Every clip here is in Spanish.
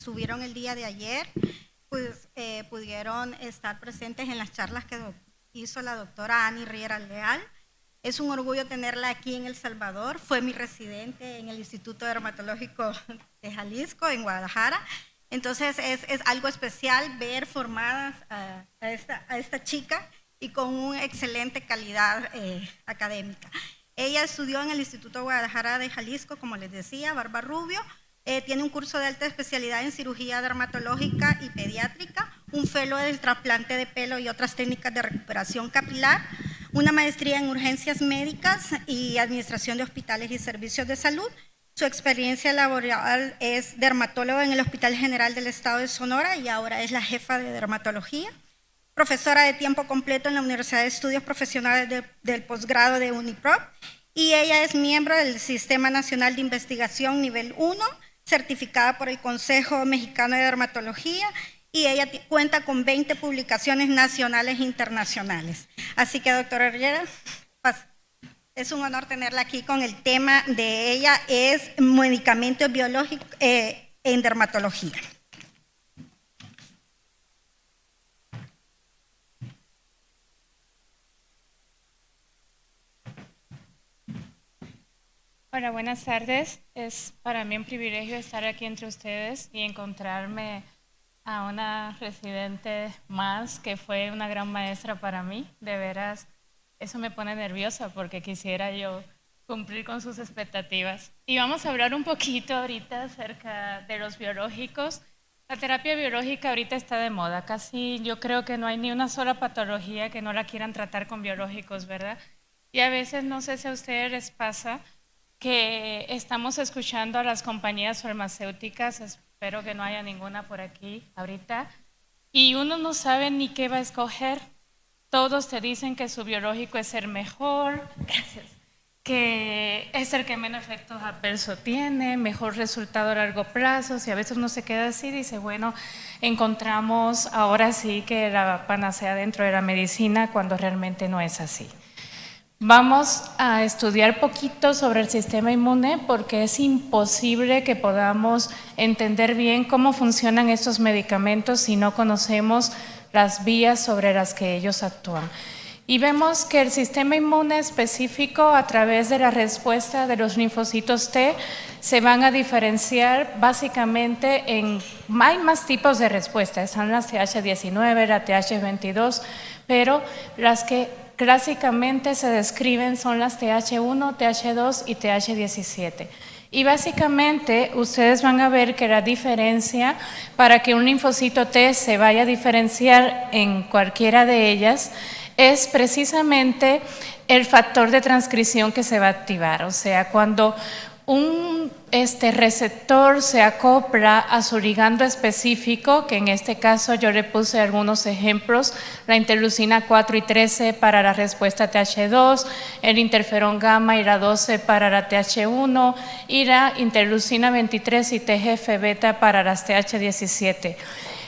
estuvieron el día de ayer, pues pudieron estar presentes en las charlas que hizo la doctora Ani Riera Leal. Es un orgullo tenerla aquí en El Salvador. Fue mi residente en el Instituto Dermatológico de Jalisco, en Guadalajara. Entonces es algo especial ver formadas a esta chica y con una excelente calidad académica. Ella estudió en el Instituto Guadalajara de Jalisco, como les decía, Barba Rubio. Tiene un curso de alta especialidad en cirugía dermatológica y pediátrica, un fellow de trasplante de pelo y otras técnicas de recuperación capilar, una maestría en urgencias médicas y administración de hospitales y servicios de salud. Su experiencia laboral es dermatóloga en el Hospital General del Estado de Sonora y ahora es la jefa de dermatología. Profesora de tiempo completo en la Universidad de Estudios Profesionales del Posgrado de Uniprop, y ella es miembro del Sistema Nacional de Investigación Nivel 1, certificada por el Consejo Mexicano de Dermatología, y ella cuenta con 20 publicaciones nacionales e internacionales. Así que, doctora Riera, es un honor tenerla aquí con el tema de ella, es medicamentos biológicos en dermatología. Hola, buenas tardes. Es para mí un privilegio estar aquí entre ustedes y encontrarme a una residente más que fue una gran maestra para mí. De veras, eso me pone nerviosa porque quisiera yo cumplir con sus expectativas. Y vamos a hablar un poquito ahorita acerca de los biológicos. La terapia biológica ahorita está de moda. Casi yo creo que no hay ni una sola patología que no la quieran tratar con biológicos, ¿verdad? Y a veces, no sé si a ustedes les pasa, que estamos escuchando a las compañías farmacéuticas, espero que no haya ninguna por aquí ahorita, y uno no sabe ni qué va a escoger. Todos te dicen que su biológico es el mejor, gracias, que es el que menos efectos adversos tiene, mejor resultado a largo plazo, y a veces uno se queda así y dice, bueno, encontramos ahora sí que la panacea dentro de la medicina cuando realmente no es así. Vamos a estudiar poquito sobre el sistema inmune porque es imposible que podamos entender bien cómo funcionan estos medicamentos si no conocemos las vías sobre las que ellos actúan. Y vemos que el sistema inmune específico, a través de la respuesta de los linfocitos T, se van a diferenciar básicamente en… Hay más tipos de respuesta, están las TH19, la TH22, pero las que clásicamente se describen son las TH1, TH2 y TH17. Y básicamente ustedes van a ver que la diferencia para que un linfocito T se vaya a diferenciar en cualquiera de ellas es precisamente el factor de transcripción que se va a activar. O sea, cuando un receptor se acopla a su ligando específico, que en este caso yo le puse algunos ejemplos, la interleucina 4 y 13 para la respuesta TH2, el interferón gamma y la 12 para la TH1 y la interleucina 23 y TGF-beta para las TH17.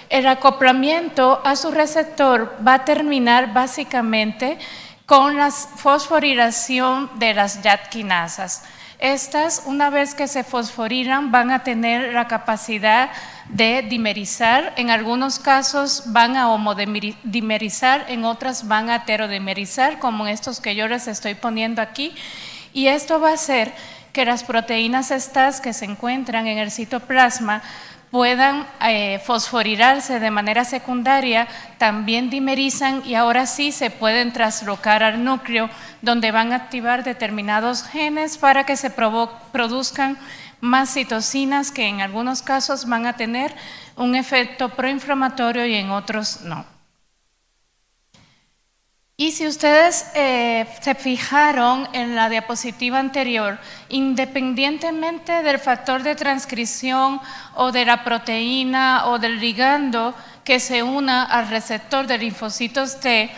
El acoplamiento a su receptor va a terminar básicamente con la fosforilación de las YAD quinasas. Estas, una vez que se fosforilan, van a tener la capacidad de dimerizar. En algunos casos van a homodimerizar, en otras van a heterodimerizar, como estos que yo les estoy poniendo aquí. Y esto va a hacer que las proteínas estas que se encuentran en el citoplasma puedan fosforilarse de manera secundaria, también dimerizan y ahora sí se pueden traslocar al núcleo, donde van a activar determinados genes para que se produzcan más citocinas, que en algunos casos van a tener un efecto proinflamatorio y en otros no. Y si ustedes se fijaron en la diapositiva anterior, independientemente del factor de transcripción o de la proteína o del ligando que se una al receptor de linfocitos T,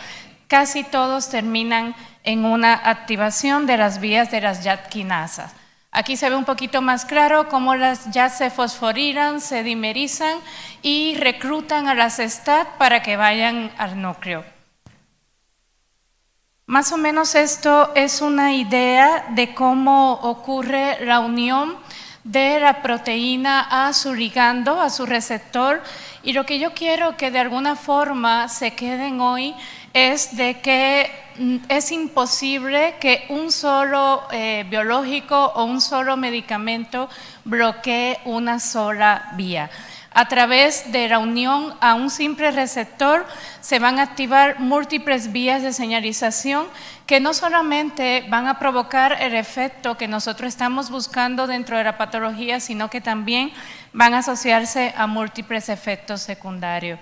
casi todos terminan en una activación de las vías de las YAD quinasas. Aquí se ve un poquito más claro cómo las YAD se fosforilan, se dimerizan y reclutan a las STAT para que vayan al núcleo. Más o menos esto es una idea de cómo ocurre la unión de la proteína a su ligando, a su receptor, y lo que yo quiero que de alguna forma se queden hoy es de que es imposible que un solo biológico o un solo medicamento bloquee una sola vía. A través de la unión a un simple receptor se van a activar múltiples vías de señalización que no solamente van a provocar el efecto que nosotros estamos buscando dentro de la patología, sino que también van a asociarse a múltiples efectos secundarios.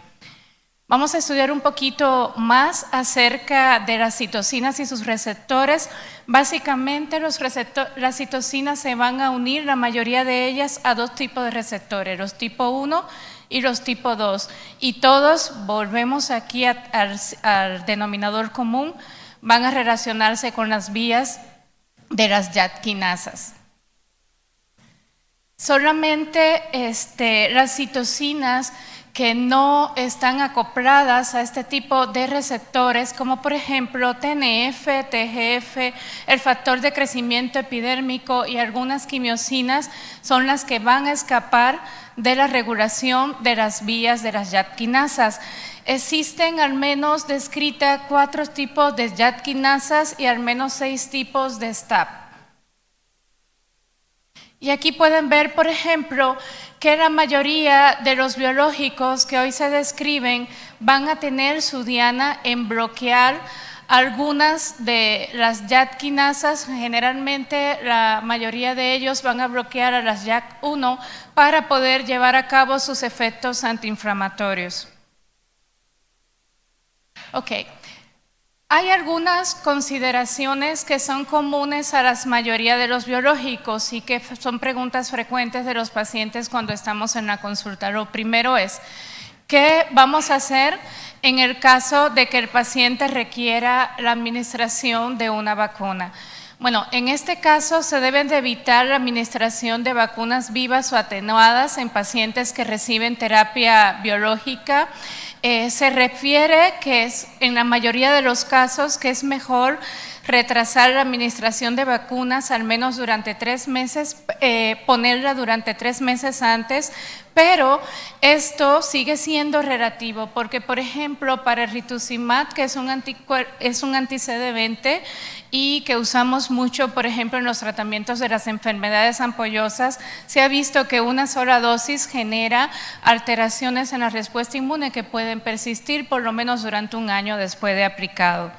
Vamos a estudiar un poquito más acerca de las citocinas y sus receptores. Básicamente las citocinas se van a unir, la mayoría de ellas, a dos tipos de receptores, los tipo 1 y los tipo 2. Y todos, volvemos aquí al denominador común, van a relacionarse con las vías de las YAP quinasas. Solamente las citocinas que no están acopladas a este tipo de receptores, como por ejemplo TNF, TGF, el factor de crecimiento epidérmico y algunas quimiosinas, son las que van a escapar de la regulación de las vías de las YAP quinasas. Existen al menos descritas 4 tipos de YAP quinasas y al menos 6 tipos de STAP. Y aquí pueden ver, por ejemplo, que la mayoría de los biológicos que hoy se describen van a tener su diana en bloquear algunas de las YAP quinasas. Generalmente la mayoría de ellos van a bloquear a las YAP1 para poder llevar a cabo sus efectos antiinflamatorios. Ok. Hay algunas consideraciones que son comunes a la mayoría de los biológicos y que son preguntas frecuentes de los pacientes cuando estamos en la consulta. Lo primero es, ¿qué vamos a hacer en el caso de que el paciente requiera la administración de una vacuna? Bueno, en este caso se deben de evitar la administración de vacunas vivas o atenuadas en pacientes que reciben terapia biológica. Se refiere que es en la mayoría de los casos que es mejor retrasar la administración de vacunas al menos durante 3 meses, ponerla durante 3 meses antes, pero esto sigue siendo relativo porque, por ejemplo, para el rituximab, que es un anti-CD20 y que usamos mucho, por ejemplo, en los tratamientos de las enfermedades ampollosas, se ha visto que una sola dosis genera alteraciones en la respuesta inmune que pueden persistir por lo menos durante 1 año después de aplicado.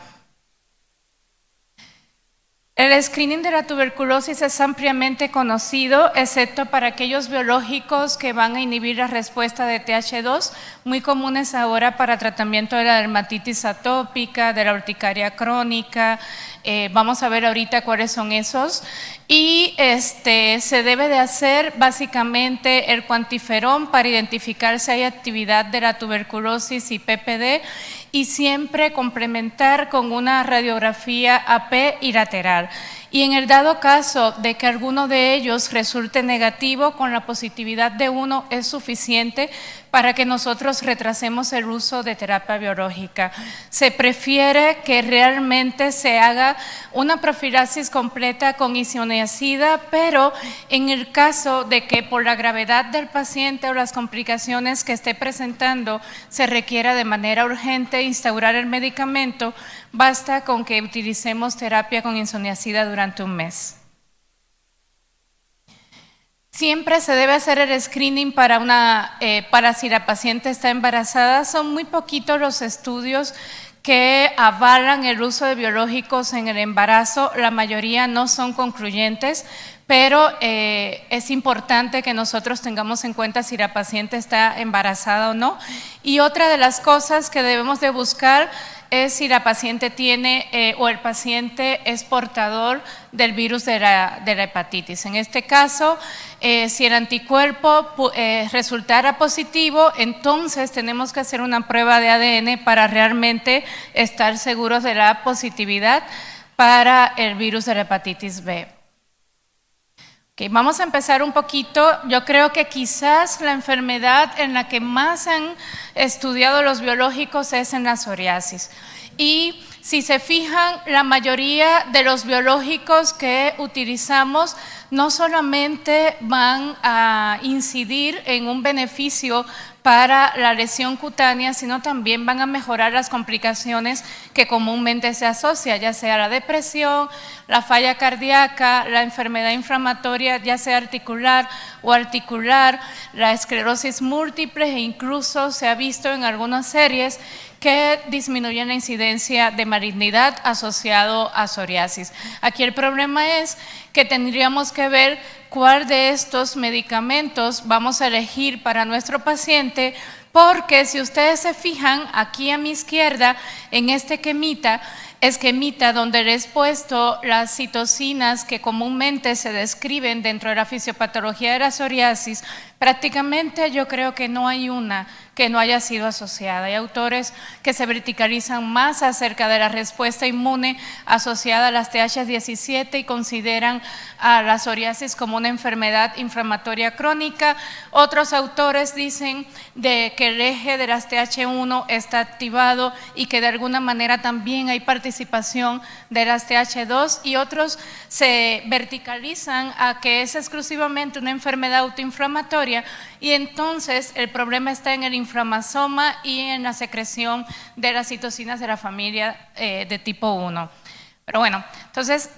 El screening de la tuberculosis es ampliamente conocido, excepto para aquellos biológicos que van a inhibir la respuesta de Th2, muy comunes ahora para tratamiento de la dermatitis atópica, de la urticaria crónica. Vamos a ver ahorita cuáles son esos. Y se debe de hacer básicamente el cuantiferón para identificar si hay actividad de la tuberculosis y PPD, y siempre complementar con una radiografía AP y lateral. Y en el dado caso de que alguno de ellos resulte negativo, con la positividad de 1 es suficiente para que nosotros retrasemos el uso de terapia biológica. Se prefiere que realmente se haga una profilaxis completa con isoniazida, pero en el caso de que por la gravedad del paciente o las complicaciones que esté presentando se requiera de manera urgente instaurar el medicamento, basta con que utilicemos terapia con isoniazida durante 1 mes. Siempre se debe hacer el screening para si la paciente está embarazada. Son muy poquitos los estudios que avalan el uso de biológicos en el embarazo. La mayoría no son concluyentes, pero es importante que nosotros tengamos en cuenta si la paciente está embarazada o no. Y otra de las cosas que debemos de buscar es si la paciente tiene o el paciente es portador del virus de la hepatitis. En este caso, si el anticuerpo resultara positivo, entonces tenemos que hacer una prueba de ADN para realmente estar seguros de la positividad para el virus de la hepatitis B. Okay, vamos a empezar un poquito. Yo creo que quizás la enfermedad en la que más han estudiado los biológicos es en la psoriasis. Y si se fijan, la mayoría de los biológicos que utilizamos no solamente van a incidir en un beneficio para la lesión cutánea, sino también van a mejorar las complicaciones que comúnmente se asocian, ya sea la depresión, la falla cardíaca, la enfermedad inflamatoria, ya sea articular o articular, la esclerosis múltiple, e incluso se ha visto en algunas series que disminuyen la incidencia de malignidad asociado a psoriasis. Aquí el problema es que tendríamos que ver cuál de estos medicamentos vamos a elegir para nuestro paciente, porque si ustedes se fijan aquí a mi izquierda en este esquemita donde les he puesto las citocinas que comúnmente se describen dentro de la fisiopatología de la psoriasis, prácticamente yo creo que no hay una que no haya sido asociada. Hay autores que se verticalizan más acerca de la respuesta inmune asociada a las TH17 y consideran a la psoriasis como una enfermedad inflamatoria crónica. Otros autores dicen que el eje de las TH1 está activado y que de alguna manera también hay participación de las TH2, y otros se verticalizan a que es exclusivamente una enfermedad autoinflamatoria, y entonces el problema está en el inflamasoma y en la secreción de las citocinas de la familia de tipo 1. Pero bueno, entonces,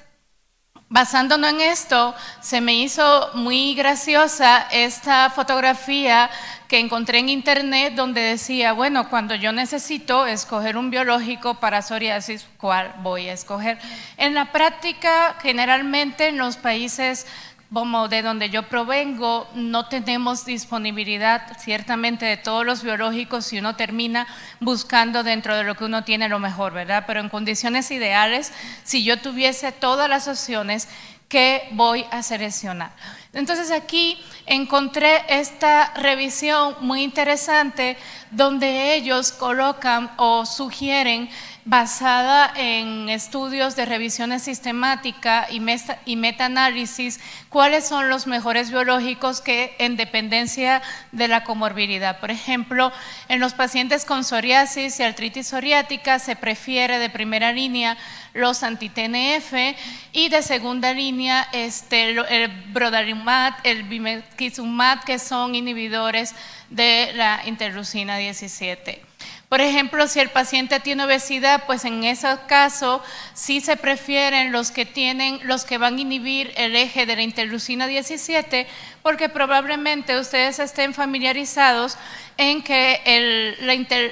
basándonos en esto, se me hizo muy graciosa esta fotografía que encontré en internet donde decía, bueno, cuando yo necesito escoger un biológico para psoriasis, ¿cuál voy a escoger? En la práctica, generalmente en los países como de donde yo provengo, no tenemos disponibilidad ciertamente de todos los biológicos y uno termina buscando dentro de lo que uno tiene lo mejor, ¿verdad? Pero en condiciones ideales, si yo tuviese todas las opciones, ¿qué voy a seleccionar? Entonces aquí encontré esta revisión muy interesante donde ellos colocan o sugieren, basada en estudios de revisiones sistemática y metaanálisis, cuáles son los mejores biológicos que en dependencia de la comorbilidad. Por ejemplo, en los pacientes con psoriasis y artritis psoriática se prefiere de primera línea los anti-TNF y de segunda línea el brodalumab, el bimekizumab, que son inhibidores de la interleucina 17. Por ejemplo, si el paciente tiene obesidad, pues en ese caso sí se prefieren los que van a inhibir el eje de la interleucina 17, porque probablemente ustedes estén familiarizados en que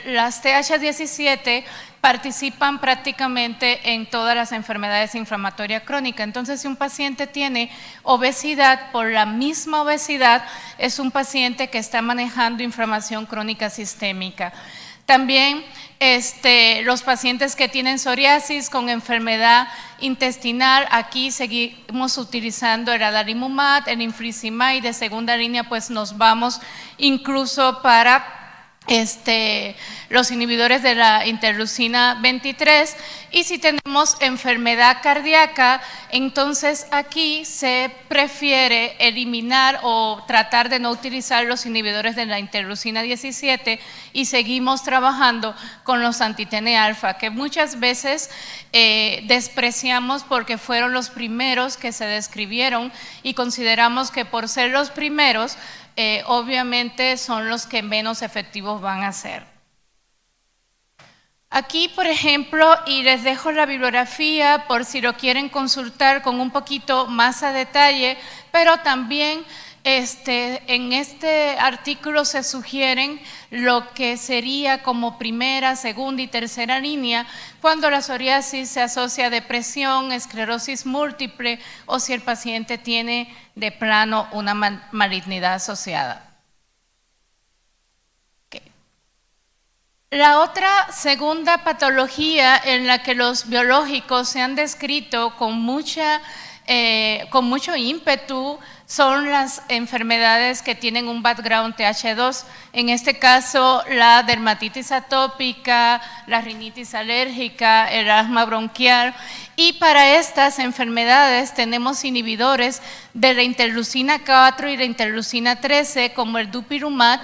las TH17 participan prácticamente en todas las enfermedades inflamatorias crónicas. Entonces, si un paciente tiene obesidad, por la misma obesidad, es un paciente que está manejando inflamación crónica sistémica. También los pacientes que tienen psoriasis con enfermedad intestinal, aquí seguimos utilizando el adalimumab, el infliximab, y de segunda línea pues nos vamos incluso para los inhibidores de la interleucina 23, y si tenemos enfermedad cardíaca, entonces aquí se prefiere eliminar o tratar de no utilizar los inhibidores de la interleucina 17 y seguimos trabajando con los anti-TNA-alfa, que muchas veces despreciamos porque fueron los primeros que se describieron y consideramos que por ser los primeros, obviamente son los que menos efectivos van a ser. Aquí, por ejemplo, y les dejo la bibliografía por si lo quieren consultar con un poquito más a detalle, pero también en este artículo se sugieren lo que sería como primera, segunda y tercera línea cuando la psoriasis se asocia a depresión, esclerosis múltiple o si el paciente tiene de plano una malignidad asociada. La otra segunda patología en la que los biológicos se han descrito con mucho ímpetu son las enfermedades que tienen un background TH2, en este caso la dermatitis atópica, la rinitis alérgica, el asma bronquial, y para estas enfermedades tenemos inhibidores de la interleucina 4 y la interleucina 13 como el dupilumab,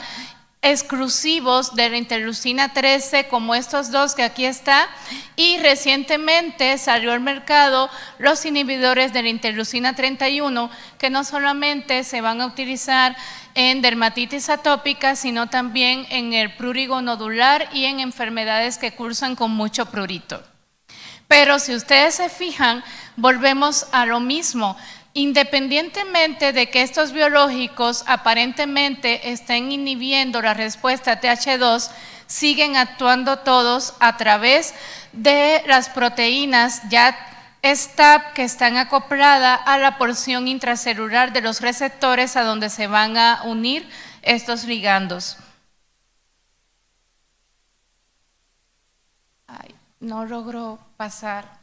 exclusivos de la interleucina 13, como estos dos que aquí está, y recientemente salió al mercado los inhibidores de la interleucina 31, que no solamente se van a utilizar en dermatitis atópica, sino también en el prurigo nodular y en enfermedades que cursan con mucho prurito. Pero si ustedes se fijan, volvemos a lo mismo. Independientemente de que estos biológicos aparentemente estén inhibiendo la respuesta TH2, siguen actuando todos a través de las proteínas STAP que están acopladas a la porción intracelular de los receptores a donde se van a unir estos ligandos. Ay, no logro pasar.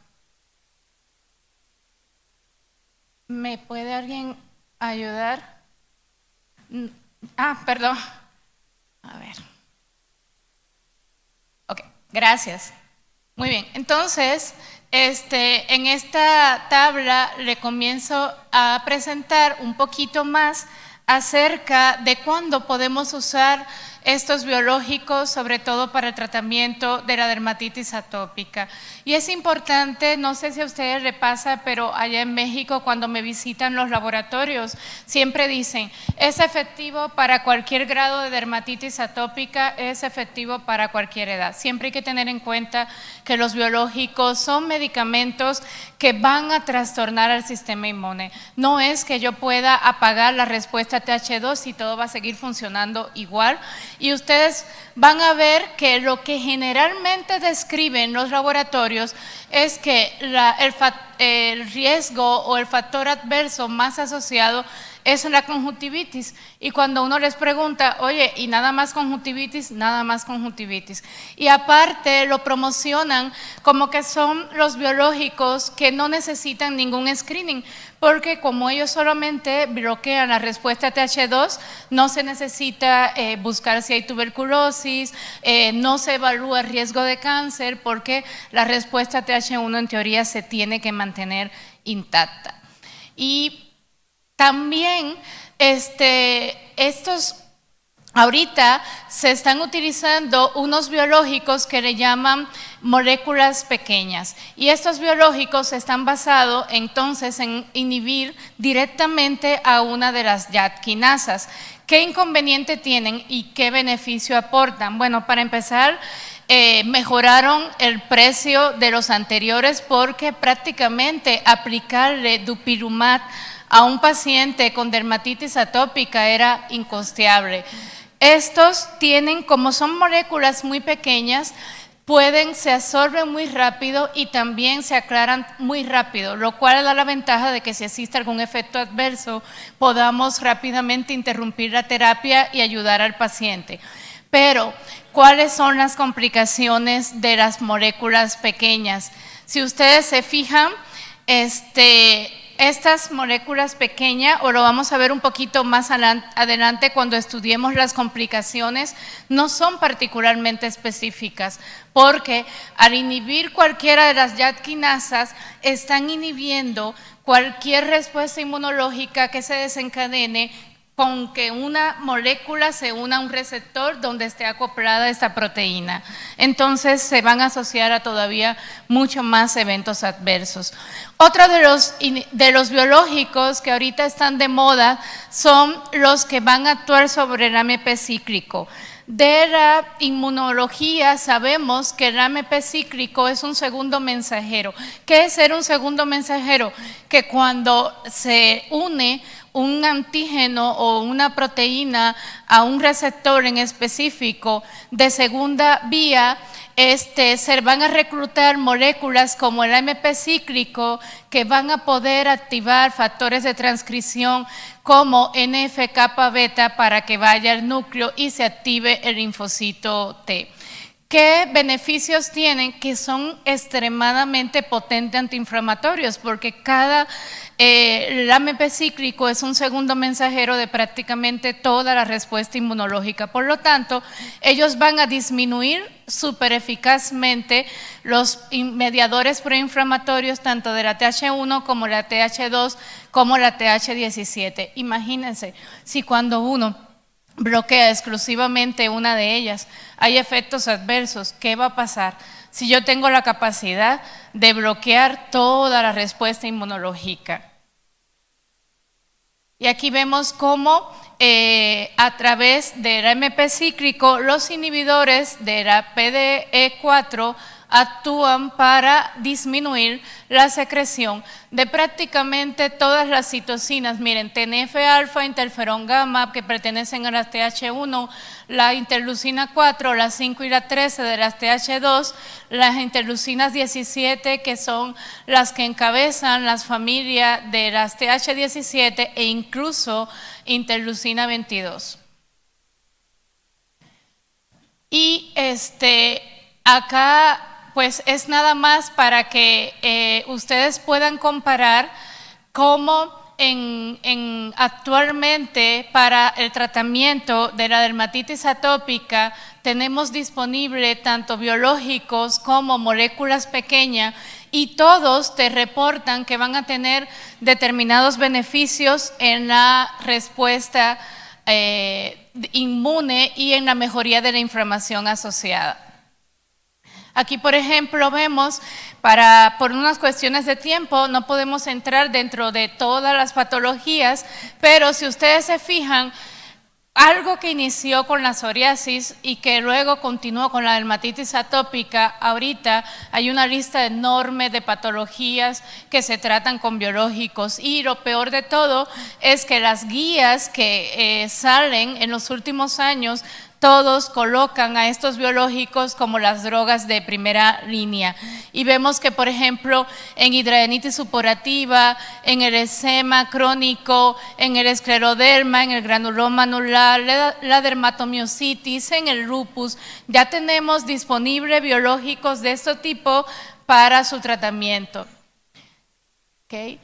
¿Me puede alguien ayudar? Perdón. A ver. Ok, gracias. Muy bien, entonces, en esta tabla le comienzo a presentar un poquito más acerca de cuándo podemos usar estos biológicos, sobre todo para el tratamiento de la dermatitis atópica. Y es importante, no sé si a ustedes les pasa, pero allá en México cuando me visitan los laboratorios, siempre dicen, es efectivo para cualquier grado de dermatitis atópica, es efectivo para cualquier edad. Siempre hay que tener en cuenta que los biológicos son medicamentos que van a trastornar al sistema inmune. No es que yo pueda apagar la respuesta TH2 y todo va a seguir funcionando igual. Y ustedes van a ver que lo que generalmente describen los laboratorios es que el riesgo o el factor adverso más asociado es la conjuntivitis. Y cuando uno les pregunta, oye, ¿y nada más conjuntivitis? Nada más conjuntivitis. Y aparte lo promocionan como que son los biológicos que no necesitan ningún screening, porque como ellos solamente bloquean la respuesta TH2, no se necesita buscar si hay tuberculosis, no se evalúa el riesgo de cáncer, porque la respuesta TH1 en teoría se tiene que mantener intacta. Y también ahorita se están utilizando unos biológicos que le llaman moléculas pequeñas, y estos biológicos están basados entonces en inhibir directamente a una de las YAT quinasas. ¿Qué inconveniente tienen y qué beneficio aportan? Bueno, para empezar, mejoraron el precio de los anteriores, porque prácticamente aplicarle dupilumab a un paciente con dermatitis atópica era incosteable. Estos tienen, como son moléculas muy pequeñas, se absorben muy rápido y también se aclaran muy rápido, lo cual da la ventaja de que si existe algún efecto adverso, podamos rápidamente interrumpir la terapia y ayudar al paciente. Pero, ¿cuáles son las complicaciones de las moléculas pequeñas? Si ustedes se fijan, estas moléculas pequeñas, o lo vamos a ver un poquito más adelante cuando estudiemos las complicaciones, no son particularmente específicas, porque al inhibir cualquiera de las YAT quinasas, están inhibiendo cualquier respuesta inmunológica que se desencadene con que una molécula se una a un receptor donde esté acoplada esta proteína. Entonces se van a asociar a todavía mucho más eventos adversos. Otro de los biológicos que ahorita están de moda son los que van a actuar sobre el AMP cíclico. De la inmunología sabemos que el AMP cíclico es un segundo mensajero. ¿Qué es ser un segundo mensajero? Que cuando se une un antígeno o una proteína a un receptor en específico de segunda vía, se van a reclutar moléculas como el AMP cíclico que van a poder activar factores de transcripción como NF-kappa beta para que vaya al núcleo y se active el linfocito T. ¿Qué beneficios tienen? Que son extremadamente potentes antiinflamatorios, porque el AMP cíclico es un segundo mensajero de prácticamente toda la respuesta inmunológica. Por lo tanto, ellos van a disminuir súper eficazmente los mediadores proinflamatorios, tanto de la TH1 como la TH2 como la TH17. Imagínense, si cuando uno bloquea exclusivamente una de ellas, hay efectos adversos. ¿Qué va a pasar si yo tengo la capacidad de bloquear toda la respuesta inmunológica? Y aquí vemos cómo a través del AMP cíclico los inhibidores de la PDE4 actúan para disminuir la secreción de prácticamente todas las citocinas. Miren, TNF-alfa, interferón gamma, que pertenecen a las TH1, la interleucina 4, la 5 y la 13 de las TH2, las interleucinas 17, que son las que encabezan las familias de las TH17 e incluso interleucina 22. Y acá pues es nada más para que ustedes puedan comparar cómo actualmente para el tratamiento de la dermatitis atópica tenemos disponible tanto biológicos como moléculas pequeñas y todos te reportan que van a tener determinados beneficios en la respuesta inmune y en la mejoría de la inflamación asociada. Aquí, por ejemplo, vemos, por unas cuestiones de tiempo, no podemos entrar dentro de todas las patologías, pero si ustedes se fijan, algo que inició con la psoriasis y que luego continuó con la dermatitis atópica, ahorita hay una lista enorme de patologías que se tratan con biológicos y lo peor de todo es que las guías que salen en los últimos años todos colocan a estos biológicos como las drogas de primera línea. Y vemos que, por ejemplo, en hidradenitis supurativa, en el eczema crónico, en el escleroderma, en el granuloma anular, la dermatomiositis, en el lupus, ya tenemos disponibles biológicos de este tipo para su tratamiento. ¿Okay?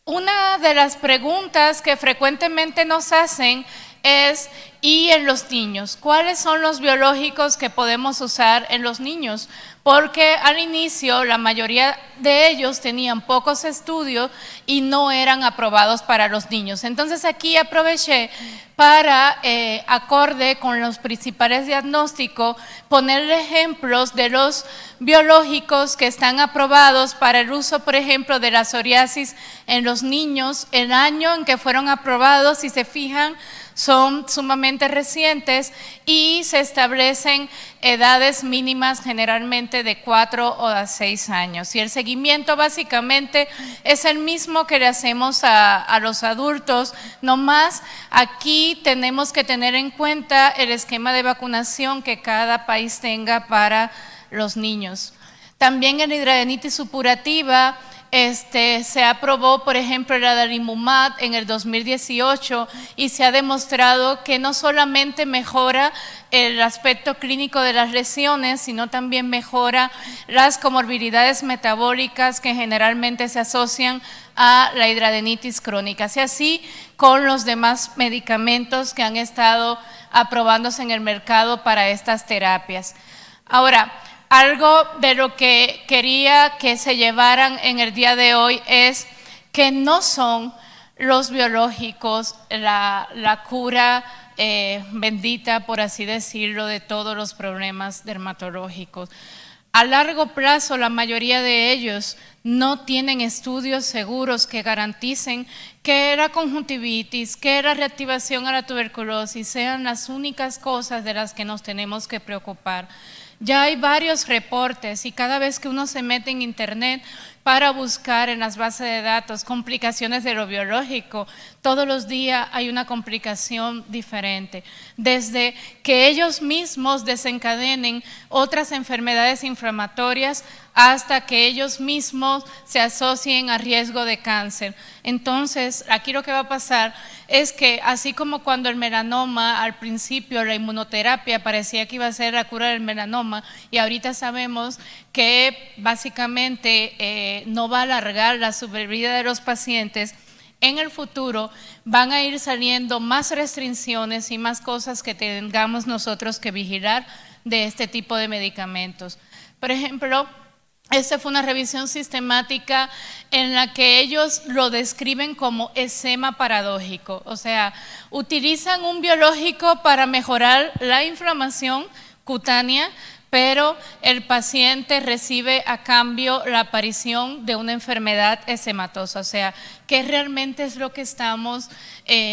Una de las preguntas que frecuentemente nos hacen es, ¿y en los niños? ¿Cuáles son los biológicos que podemos usar en los niños? Porque al inicio la mayoría de ellos tenían pocos estudios y no eran aprobados para los niños. Entonces aquí aproveché para, acorde con los principales diagnósticos, ponerle ejemplos de los biológicos que están aprobados para el uso, por ejemplo, de la psoriasis en los niños. El año en que fueron aprobados, si se fijan, son sumamente recientes y se establecen edades mínimas generalmente de 4 o a 6 años. Y el seguimiento básicamente es el mismo que le hacemos a los adultos, no más aquí tenemos que tener en cuenta el esquema de vacunación que cada país tenga para los niños. También en hidradenitis supurativa, se aprobó, por ejemplo, el adalimumab en el 2018 y se ha demostrado que no solamente mejora el aspecto clínico de las lesiones, sino también mejora las comorbilidades metabólicas que generalmente se asocian a la hidradenitis crónica. Y así con los demás medicamentos que han estado aprobándose en el mercado para estas terapias. Ahora, algo de lo que quería que se llevaran en el día de hoy es que no son los biológicos la cura bendita, por así decirlo, de todos los problemas dermatológicos. A largo plazo, la mayoría de ellos no tienen estudios seguros que garanticen que la conjuntivitis, que la reactivación a la tuberculosis sean las únicas cosas de las que nos tenemos que preocupar. Ya hay varios reportes y cada vez que uno se mete en internet para buscar en las bases de datos complicaciones de lo biológico, todos los días hay una complicación diferente. Desde que ellos mismos desencadenen otras enfermedades inflamatorias hasta que ellos mismos se asocien a riesgo de cáncer. Entonces, aquí lo que va a pasar es que así como cuando el melanoma, al principio la inmunoterapia parecía que iba a ser la cura del melanoma y ahorita sabemos que básicamente no va a alargar la supervivencia de los pacientes, en el futuro van a ir saliendo más restricciones y más cosas que tengamos nosotros que vigilar de este tipo de medicamentos. Por ejemplo, Esta fue una revisión sistemática en la que ellos lo describen como eczema paradójico, o sea, utilizan un biológico para mejorar la inflamación cutánea, pero el paciente recibe a cambio la aparición de una enfermedad eczematosa, o sea, ¿qué realmente es lo que estamos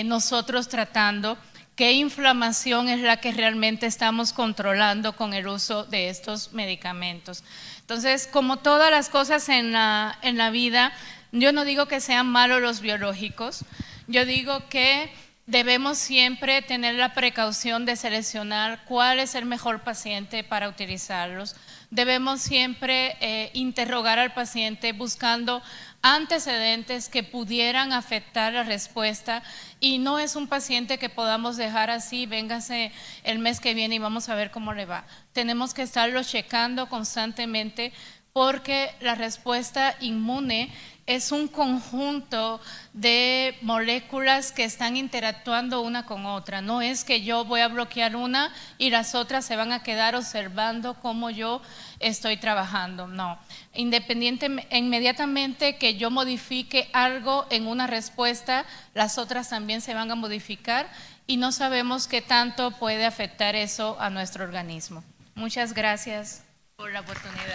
nosotros tratando? ¿Qué inflamación es la que realmente estamos controlando con el uso de estos medicamentos? Entonces, como todas las cosas en la vida, yo no digo que sean malos los biológicos, yo digo que debemos siempre tener la precaución de seleccionar cuál es el mejor paciente para utilizarlos. Debemos siempre interrogar al paciente buscando antecedentes que pudieran afectar la respuesta, y no es un paciente que podamos dejar así, véngase el mes que viene y vamos a ver cómo le va. Tenemos que estarlo checando constantemente, porque la respuesta inmune es un conjunto de moléculas que están interactuando una con otra. No es que yo voy a bloquear una y las otras se van a quedar observando cómo yo estoy trabajando. No, inmediatamente que yo modifique algo en una respuesta, las otras también se van a modificar, y no sabemos qué tanto puede afectar eso a nuestro organismo. Muchas gracias por la oportunidad.